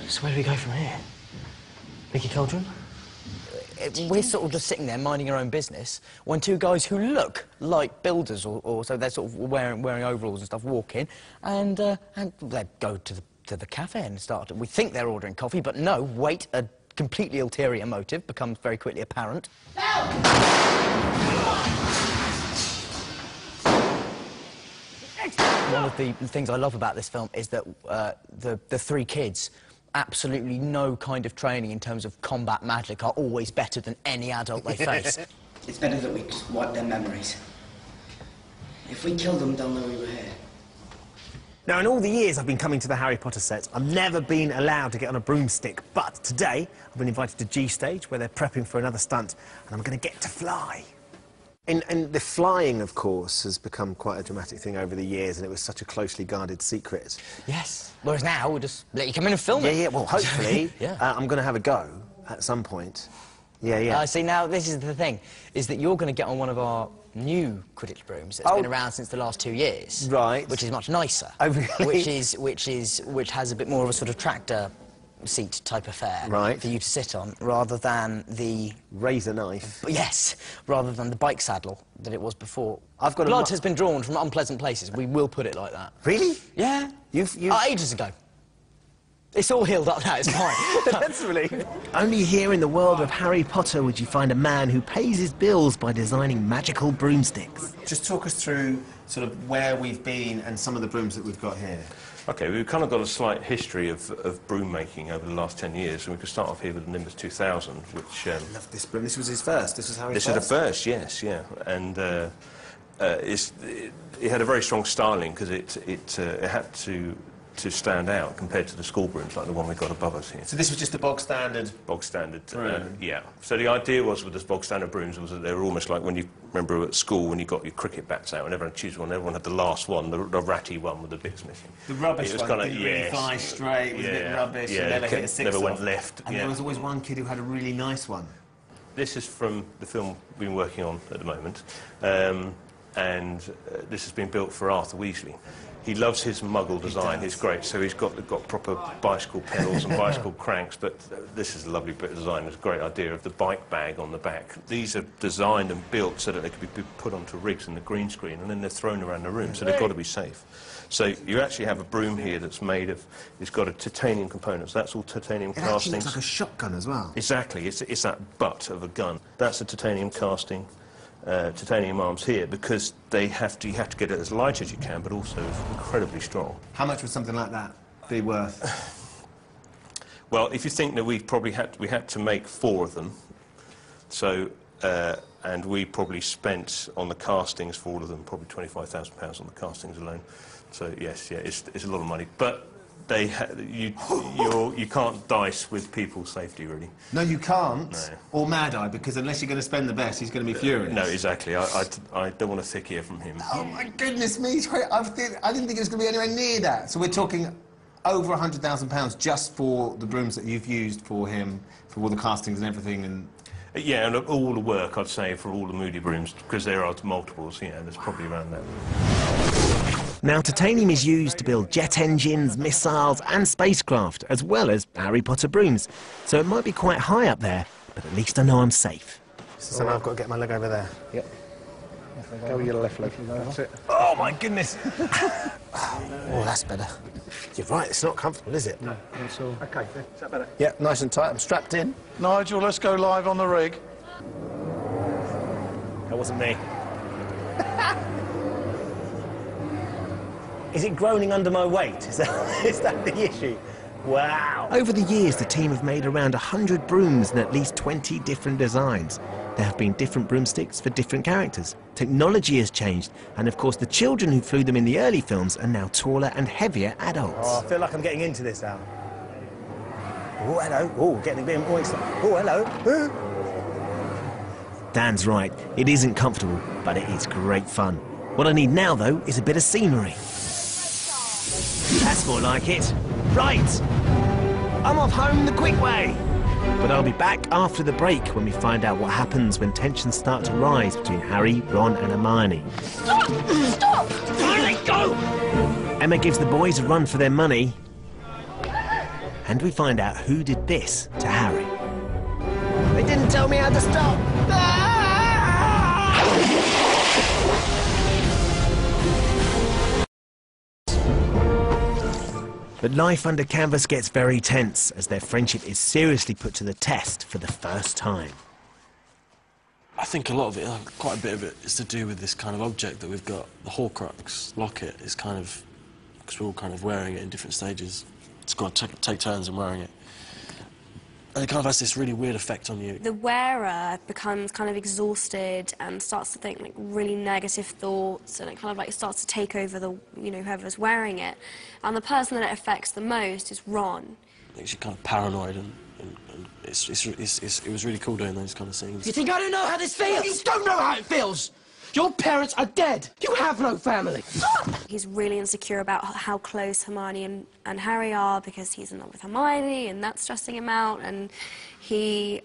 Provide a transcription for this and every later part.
So where do we go from here? Mickey Cauldron? We're sort of just sitting there minding our own business when two guys who look like builders or so they're sort of wearing overalls and stuff walk in and they go to the cafe and start. We think they're ordering coffee, but no, wait, a completely ulterior motive becomes very quickly apparent. One of the things I love about this film is that the three kids, absolutely no kind of training in terms of combat magic, are always better than any adult they face. It's better that we just wipe their memories. If we kill them, they'll know we were here. Now, in all the years I've been coming to the Harry Potter sets, I've never been allowed to get on a broomstick. But today, I've been invited to G Stage, where they're prepping for another stunt, and I'm going to get to fly. And the flying, of course, has become quite a dramatic thing over the years, and it was such a closely guarded secret. Yes. Whereas now, we'll just let you come in and film it. Yeah, well, hopefully, yeah. I'm going to have a go at some point. Yeah. See, now, this is the thing, is that you're going to get on one of our new Quidditch brooms that's been around since the last 2 years. Right. Which is much nicer. Oh, really? Which has a bit more of a sort of tractor seat type affair. Right. For you to sit on, rather than the... razor knife. Yes, rather than the bike saddle that it was before. I've got Blood has been drawn from unpleasant places. We will put it like that. Really? Yeah. You've... Ages ago. It's all healed up now, it's fine. That's really... Only here in the world of Harry Potter would you find a man who pays his bills by designing magical broomsticks. Just talk us through sort of where we've been and some of the brooms that we've got here. OK, we've kind of got a slight history of broom making over the last 10 years, and we could start off here with the Nimbus 2000, which... I love this broom. This was his first. This was Harry's first? This is the first, yes, yeah. And it had a very strong styling, because it had to stand out compared to the school brooms like the one we've got above us here. So this was just a bog standard? Bog standard, yeah. So the idea was with the bog standard brooms was that they were almost like when you remember at school when you got your cricket bats out and everyone choose one, everyone had the last one, the ratty one with the bits missing. The rubbish one, kinda, didn't really fly straight, was a bit rubbish, and never hit a six never went off. left. And there was always one kid who had a really nice one. This is from the film we've been working on at the moment, and this has been built for Arthur Weasley. He loves his Muggle design. He's great. So he's got proper bicycle pedals and bicycle cranks. But this is a lovely bit of design. It's a great idea of the bike bag on the back. These are designed and built so that they can be put onto rigs in the green screen, and then they're thrown around the room. So they've got to be safe. So you actually have a broom here that's made of. It's got a titanium component. So that's all titanium castings. It actually looks like a shotgun as well. Exactly. It's that butt of a gun. That's a titanium casting. Titanium arms here because you have to get it as light as you can, but also incredibly strong. How much would something like that be worth? Well, if you think that we had to make 4 of them, so and we probably spent on the castings for all of them probably £25,000 on the castings alone. So yes, yeah, it's a lot of money, but. You can't dice with people's safety, really. No, you can't. No. Or Mad Eye, because unless you're going to spend the best, he's going to be furious. No, exactly. I don't want a thick ear from him. Oh, my goodness me. I didn't think it was going to be anywhere near that. So we're talking over £100,000 just for the brooms that you've used for him, for all the castings and everything, and... Yeah, and all the work, I'd say, for all the Moody brooms, because there are multiples, yeah, there's probably around that. Now, titanium is used to build jet engines, missiles and spacecraft, as well as Harry Potter brooms. So it might be quite high up there, but at least I know I'm safe. So I've got to get my leg over there. Yep. Go with your left leg. That's it. Oh, my goodness! Oh, that's better. You're right, it's not comfortable, is it? No, that's all. OK, is that better? Yep, nice and tight. I'm strapped in. Nigel, let's go live on the rig. That wasn't me. Is it groaning under my weight? Is that the issue? Wow. Over the years, the team have made around 100 brooms in at least 20 different designs. There have been different broomsticks for different characters. Technology has changed, and of course the children who flew them in the early films are now taller and heavier adults. Oh, I feel like I'm getting into this now. Oh, hello. Oh, getting a bit more excited. Oh, hello. Dan's right. It isn't comfortable, but it is great fun. What I need now, though, is a bit of scenery. That's more like it. Right. I'm off home the quick way. But I'll be back after the break when we find out what happens when tensions start to rise between Harry, Ron and Hermione. Stop! Stop! Let go! Emma gives the boys a run for their money. And we find out who did this to Harry. They didn't tell me how to stop! But life under canvas gets very tense as their friendship is seriously put to the test for the first time. I think a lot of it, quite a bit of it, is to do with this kind of object that we've got. The Horcrux locket is kind of, because we're all kind of wearing it in different stages. It's got to take turns in wearing it. And it kind of has this really weird effect on you. The wearer becomes kind of exhausted and starts to think like really negative thoughts, and it kind of like starts to take over the, you know, whoever's wearing it. And the person that it affects the most is Ron. It makes you kind of paranoid, and it was really cool doing those kind of scenes. You think I don't know how this feels? You don't know how it feels! Your parents are dead! You have no family! He's really insecure about how close Hermione and Harry are because he's in love with Hermione, and that's stressing him out, and he's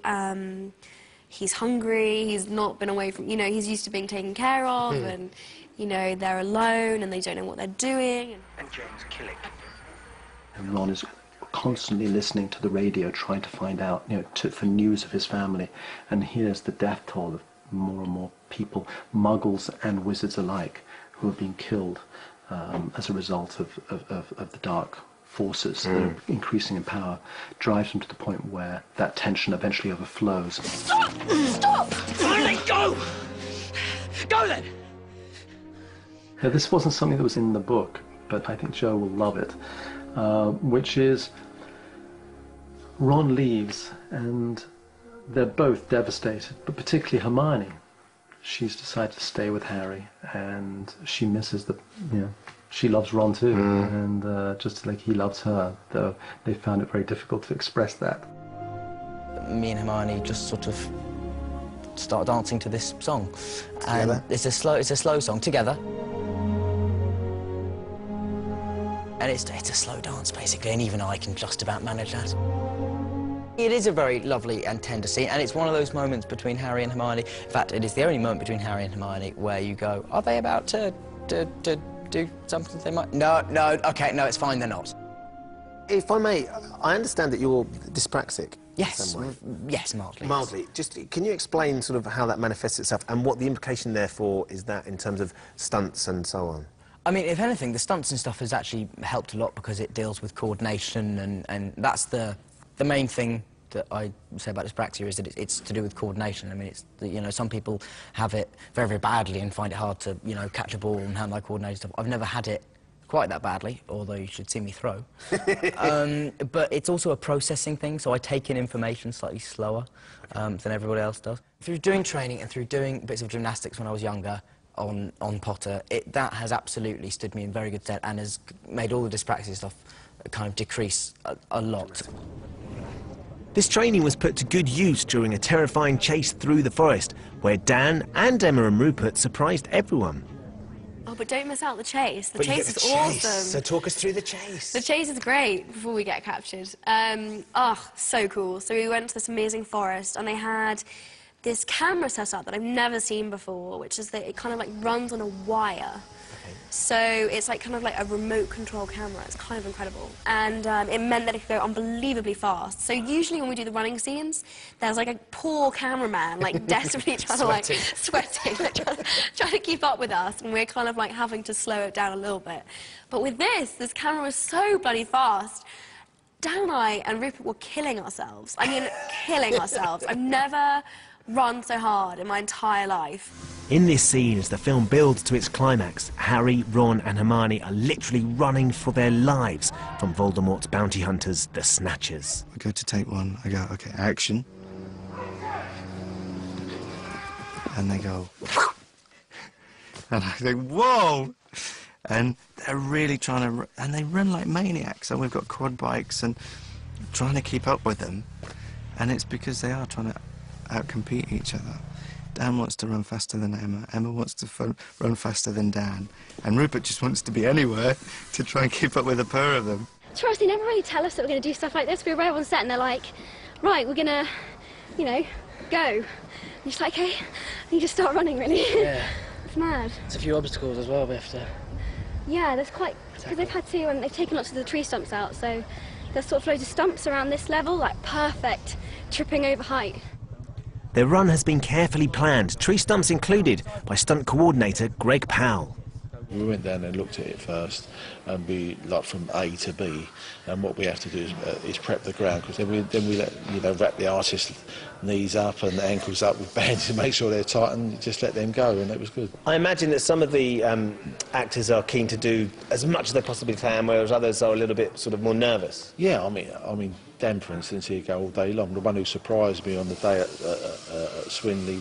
hungry, he's not been away from, you know, he's used to being taken care of, and, you know, they're alone and they don't know what they're doing. And James killing. And Ron is constantly listening to the radio, trying to find out, you know, for news of his family, and hears the death toll of more and more people, muggles and wizards alike, who are being killed as a result of the dark forces that are increasing in power, drives him to the point where that tension eventually overflows. Stop! Stop! Let go! Go then! Now, this wasn't something that was in the book, but I think Joe will love it, which is Ron leaves and they're both devastated, but particularly Hermione. She's decided to stay with Harry, and she misses the, you know, she loves Ron too, and just like he loves her, though they found it very difficult to express that. Me and Hermione just sort of start dancing to this song, and it's a slow song together, and it's a slow dance basically, and even I can just about manage that. It is a very lovely and tender scene, and it's one of those moments between Harry and Hermione. In fact, it is the only moment between Harry and Hermione where you go, are they about to do something they might... No, OK, no, it's fine, they're not. If I may, I understand that you're dyspraxic. Yes, yes, mildly. Mildly. Just, can you explain sort of how that manifests itself, and what the implication, therefore, is that in terms of stunts and so on? I mean, if anything, the stunts and stuff has actually helped a lot because it deals with coordination, and that's the main thing that I say about dyspraxia is that it's to do with coordination. I mean, it's, you know, some people have it very, very badly and find it hard to, you know, catch a ball and hand-eye coordination stuff. I've never had it quite that badly, although you should see me throw. But it's also a processing thing, so I take in information slightly slower than everybody else does. Through doing training and through doing bits of gymnastics when I was younger on Potter, that has absolutely stood me in very good stead and has made all the dyspraxia stuff kind of decrease a lot. This training was put to good use during a terrifying chase through the forest, where Dan and Emma and Rupert surprised everyone. Oh, but don't miss out the chase. The chase is awesome. So talk us through the chase. The chase is great before we get captured. Oh, so cool. So we went to this amazing forest, and they had this camera set up that I've never seen before, which is that it kind of like runs on a wire. So it's like kind of like a remote control camera. It's kind of incredible. And it meant that it could go unbelievably fast. So usually when we do the running scenes, there's like a poor cameraman like desperately trying to like sweating, like, trying to keep up with us, and we're kind of like having to slow it down a little bit. But with this camera was so bloody fast. Dan and I and Rupert were killing ourselves. I mean, killing ourselves. I've never run so hard in my entire life. In this scene, as the film builds to its climax, Harry, Ron and Hermione are literally running for their lives from Voldemort's bounty hunters, the Snatchers. I go to take one, I go, OK, action. And they go, and I think, whoa! And they're really trying to, and they run like maniacs, and we've got quad bikes and trying to keep up with them. And it's because they are trying to outcompete each other. Dan wants to run faster than Emma, Emma wants to run faster than Dan, and Rupert just wants to be anywhere to try and keep up with the pair of them. To us, they never really tell us that we're going to do stuff like this. We arrive on set and they're like, right, we're going to, you know, go. And you're just like, okay, and you just start running, really. Yeah. It's mad. It's a few obstacles as well we have to... Yeah, there's quite... Because they've had to, they've taken lots of the tree stumps out, so there's sort of loads of stumps around this level, like perfect tripping over height. Their run has been carefully planned, tree stumps included, by stunt coordinator Greg Powell. We went down and looked at it first, and we like from A to B. And what we have to do is prep the ground, because then we let wrap the artist's knees up and the ankles up with bands to make sure they're tight, and just let them go, and it was good. I imagine that some of the actors are keen to do as much as they possibly can, whereas others are a little bit sort of more nervous. Yeah, I mean, Dan, for instance, he'd go all day long. The one who surprised me on the day at Swinley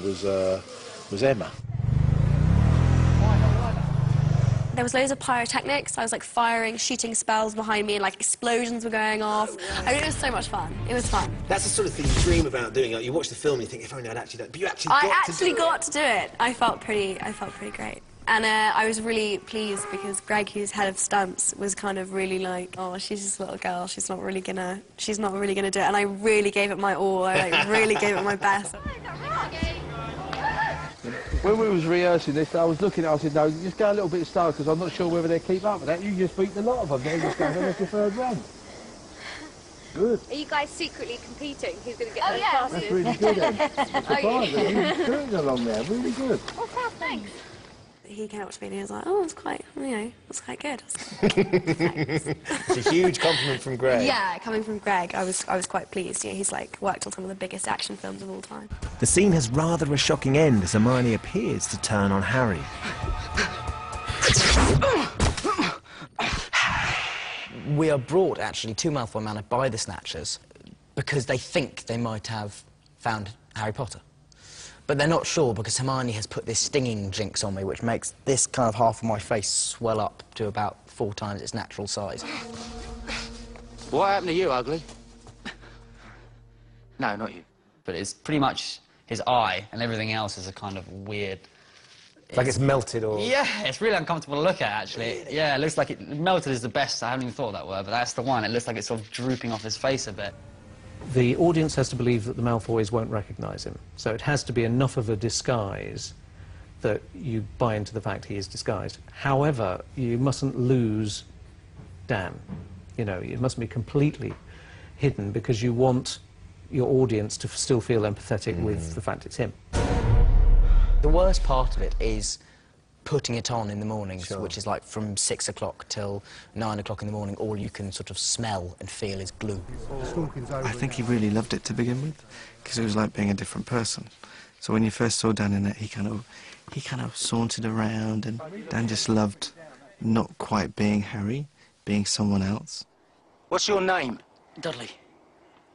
was Emma. There was loads of pyrotechnics. I was like firing, shooting spells behind me, and like explosions were going off. I mean, it was so much fun. It was fun. That's the sort of thing you dream about doing. Like, you watch the film and you think, if only I'd actually done it. But you actually got to do it. I felt pretty great. And I was really pleased because Greg, who's head of stunts, was kind of really like, oh, she's just a little girl. She's not really gonna do it. And I really gave it my all. I like really gave it my best. When we was rehearsing this, I was looking at it, I said, no, just go a little bit slow, because I'm not sure whether they keep up with that. You just beat the lot of them, they just go on the third run. Good. Are you guys secretly competing? Who's going to get there fastest? That's really good, I'm surprised. You're doing along there, really good. Oh, fab, thanks. He came up to me and he was like, oh, it's quite, it's quite good. It's a huge compliment from Greg. Yeah, coming from Greg, I was quite pleased. You know, he's like worked on some of the biggest action films of all time. The scene has rather a shocking end as Hermione appears to turn on Harry. We are brought, actually, to Malfoy Manor by the Snatchers because they think they might have found Harry Potter. But they're not sure because Hermione has put this stinging jinx on me, which makes this kind of half of my face swell up to about 4 times its natural size. What happened to you, ugly? No, not you. But it's pretty much his eye, and everything else is a kind of weird... Like it's melted or... Yeah, it's really uncomfortable to look at, actually. Yeah, it looks like melted is the best. I haven't even thought of that word, but that's the one. It looks like it's sort of drooping off his face a bit. The audience has to believe that the Malfoys won't recognise him, so it has to be enough of a disguise that you buy into the fact he is disguised. However, you mustn't lose Dan. You know, it mustn't be completely hidden because you want your audience to still feel empathetic with the fact it's him. The worst part of it is putting it on in the mornings, which is like from 6 o'clock till 9 o'clock in the morning, all you can sort of smell and feel is glue. I think he really loved it to begin with, because it was like being a different person. So when you first saw Dan in it, he kind of sauntered around, and Dan just loved not quite being Harry, being someone else. What's your name? Dudley.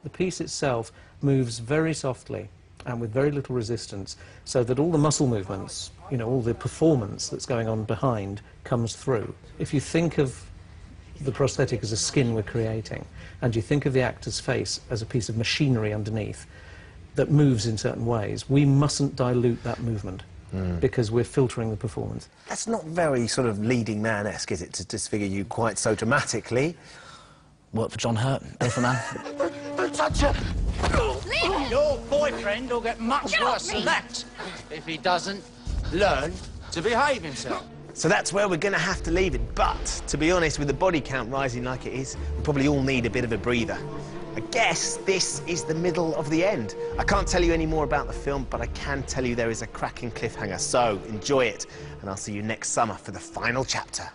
The piece itself moves very softly and with very little resistance, so that all the muscle movements, you know, all the performance that's going on behind comes through. If you think of the prosthetic as a skin we're creating, and you think of the actor's face as a piece of machinery underneath that moves in certain ways, we mustn't dilute that movement because we're filtering the performance. That's not very sort of leading man-esque, is it, to disfigure you quite so dramatically? Work for John Hurt, different man. Don't touch her! Your boyfriend will get much worse than that if he doesn't learn to behave himself. So that's where we're going to have to leave it. But, to be honest, with the body count rising like it is, we probably all need a bit of a breather. I guess this is the middle of the end. I can't tell you any more about the film, but I can tell you there is a cracking cliffhanger. So, enjoy it, and I'll see you next summer for the final chapter.